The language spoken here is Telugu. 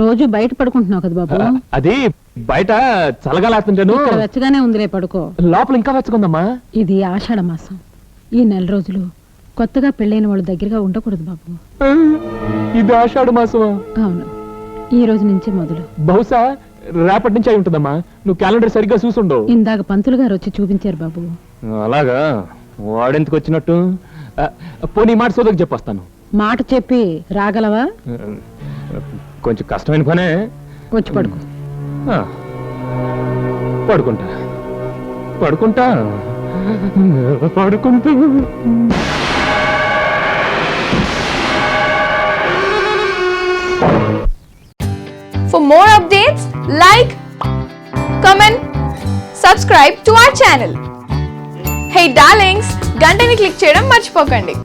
రోజు బయట పడుకుంటున్నావు కదా బాబు. అది బయట చల్లగాలేస్తుంటాను. ఇక్కడ వెచ్చగానే ఉందిలే, పడుకో. లోపల ఇంకా వెచ్చకుందమ్మా. ఇది ఆషాఢ మాసం. ఈ నెల రోజులు కొత్తగా పెళ్ళైన వాళ్ళు దగ్గరగా ఉండకూడదు బాబు. ఇది ఆషాఢ మాసమా? అవును, ఈ రోజు నుంచి మొదలు. బహుశా రేపటి నుంచి అయి ఉంటుందమ్మా. నువ్వు క్యాలెండర్ సరిగ్గా చూసుండవు. ఇందాక పంతులు గారు వచ్చి చూపించారు బాబు. అలాగా? వాడెందుకు వచ్చినట్టు? పోనీ మాట సోదకు చెప్పొస్తాను. మాట చెప్పి రాగలవా? కొంచెం కష్టమైన పనే. వచ్చి పడుకో. పడుకుంటా పడుకుంటా పడుకుంటా. For more updates, like, comment, subscribe to our channel. Hey darlings, గంటని click చేయడం మర్చిపోకండి.